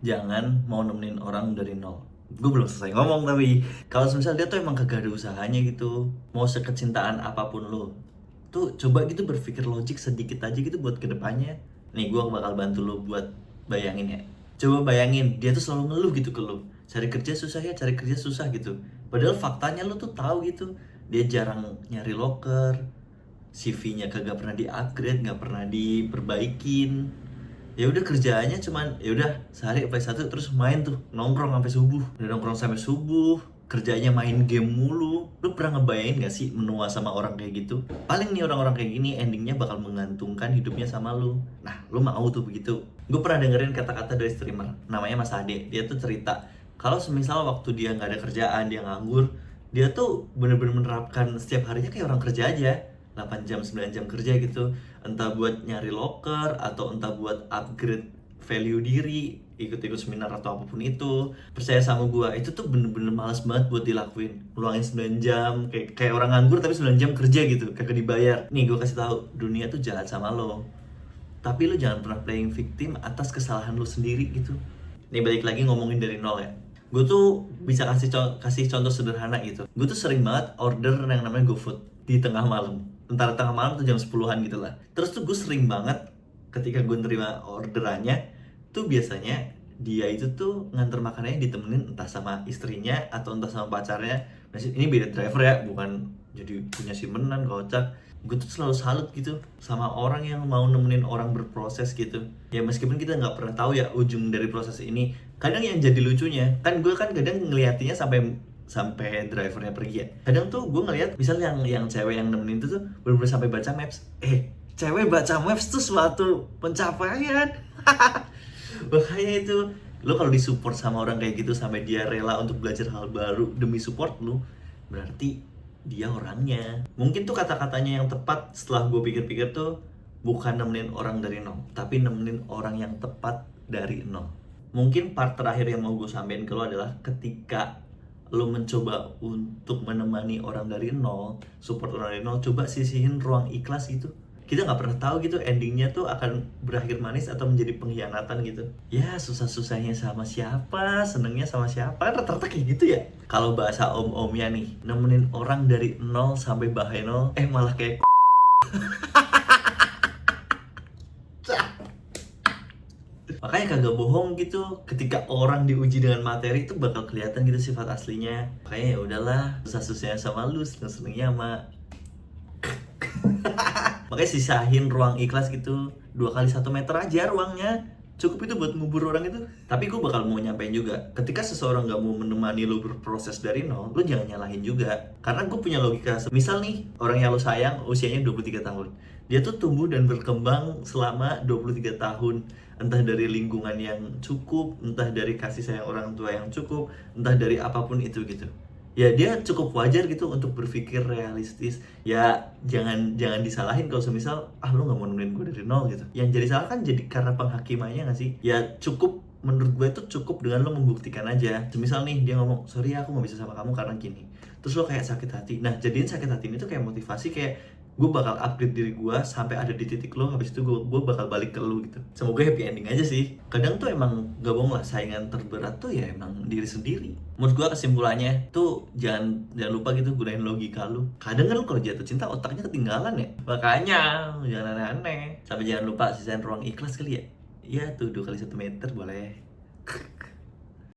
Jangan mau nemenin orang dari nol. Gue belum selesai ngomong, tapi kalau misal dia tuh emang kagak ada usahanya gitu, mau sekecintaan apapun lo, tuh coba gitu berpikir logik sedikit aja gitu buat kedepannya. Nih gue bakal bantu lo buat bayangin ya. Coba bayangin dia tuh selalu ngeluh gitu ke lo, cari kerja susah ya, cari kerja susah gitu. Padahal faktanya lo tuh tahu gitu, dia jarang nyari loker, CV-nya kagak pernah di-upgrade, nggak pernah diperbaikin. Ya udah kerjaannya cuman ya udah sehari apply satu terus main tuh nongkrong sampai subuh. Udah nongkrong sampai subuh, kerjanya main game mulu. Lu pernah ngebayangin gak sih menua sama orang kayak gitu? Paling nih orang-orang kayak gini endingnya bakal menggantungkan hidupnya sama lu. Nah, lu mau tuh begitu? Gue pernah dengerin kata-kata dari streamer namanya Mas Ade. Dia tuh cerita kalau semisal waktu dia nggak ada kerjaan, dia nganggur, dia tuh bener-bener menerapkan setiap harinya kayak orang kerja aja. 8 jam 9 jam kerja gitu, entah buat nyari loker atau entah buat upgrade value diri, ikut-ikut seminar atau apapun itu. Percaya sama gua, itu tuh bener-bener males banget buat dilakuin. Ngeluangin 9 jam kayak orang nganggur tapi 9 jam kerja gitu, kagak dibayar. Nih gua kasih tahu, dunia tuh jahat sama lo. Tapi lo jangan pernah playing victim atas kesalahan lo sendiri gitu. Nih balik lagi ngomongin dari nol ya. Gue tuh bisa kasih contoh sederhana gitu. Gue tuh sering banget order yang namanya GoFood di tengah malam. Entar tengah malam tuh jam 10-an gitu lah. Terus tuh gue sering banget ketika gue nerima orderannya, tuh biasanya dia itu tuh nganter makanannya ditemenin entah sama istrinya atau entah sama pacarnya. Nah, ini beda driver ya, bukan jadi punya simenan kocak. Gue tuh selalu salut gitu sama orang yang mau nemenin orang berproses gitu. Ya meskipun kita nggak pernah tahu ya ujung dari proses ini. Kadang yang jadi lucunya kan gue kan kadang ngeliatinya sampai sampai drivernya pergi ya. Kadang tuh gue ngeliat misal yang cewek yang nemenin itu tuh bener-bener sampai baca maps. Cewek baca maps tuh suatu pencapaian. Makanya itu lo kalau disupport sama orang kayak gitu sampai dia rela untuk belajar hal baru demi support lo, berarti dia orangnya. Mungkin tuh kata-katanya yang tepat setelah gue pikir-pikir tuh bukan nemenin orang dari nol, tapi nemenin orang yang tepat dari nol. Mungkin part terakhir yang mau gue sampein ke lo adalah ketika lo mencoba untuk menemani orang dari nol, support orang dari nol, coba sisihin ruang ikhlas gitu. Kita nggak pernah tahu gitu endingnya tuh akan berakhir manis atau menjadi pengkhianatan gitu. Ya susah-susahnya sama siapa, senengnya sama siapa, kan rata-rata kayak gitu ya. Kalau bahasa om-omnya nih, nemenin orang dari nol sampai bahaya nol, malah kayak makanya kagak bohong gitu, ketika orang diuji dengan materi itu bakal kelihatan gitu sifat aslinya. Makanya ya udahlah, susah-susahnya sama lu, seneng-senengnya sama makanya sisahin ruang ikhlas gitu 2 kali 1 meter aja ruangnya, cukup itu buat ngubur orang itu. Tapi gue bakal mau nyampein juga, ketika seseorang gak mau menemani lo berproses dari nol, lo jangan nyalahin juga. Karena gue punya logika, misal nih orang yang lo sayang usianya 23 tahun, dia tuh tumbuh dan berkembang selama 23 tahun, entah dari lingkungan yang cukup, entah dari kasih sayang orang tua yang cukup, entah dari apapun itu gitu. Ya dia cukup wajar gitu untuk berpikir realistis. Ya jangan disalahin kalau semisal lu nggak mau nemenin gue dari nol gitu. Yang jadi salah kan jadi karena penghakimannya nggak sih? Ya cukup, menurut gue itu cukup dengan lo membuktikan aja. Semisal nih dia ngomong, sorry aku nggak bisa sama kamu karena gini, terus lo kayak sakit hati. Nah jadiin sakit hati ini tuh kayak motivasi, kayak gue bakal upgrade diri gue sampai ada di titik lo, habis itu gue bakal balik ke lo gitu. Semoga happy ending aja sih. Kadang tuh emang gak bohong lah, saingan terberat tuh ya emang diri sendiri. Menurut gue kesimpulannya tuh jangan lupa gitu gunain logika lu. Kadang kan lu kalau jatuh cinta otaknya ketinggalan ya, makanya jangan aneh-aneh. Sampai jangan lupa sisain ruang ikhlas kali ya. Iya tuh 2 kali 1 meter boleh.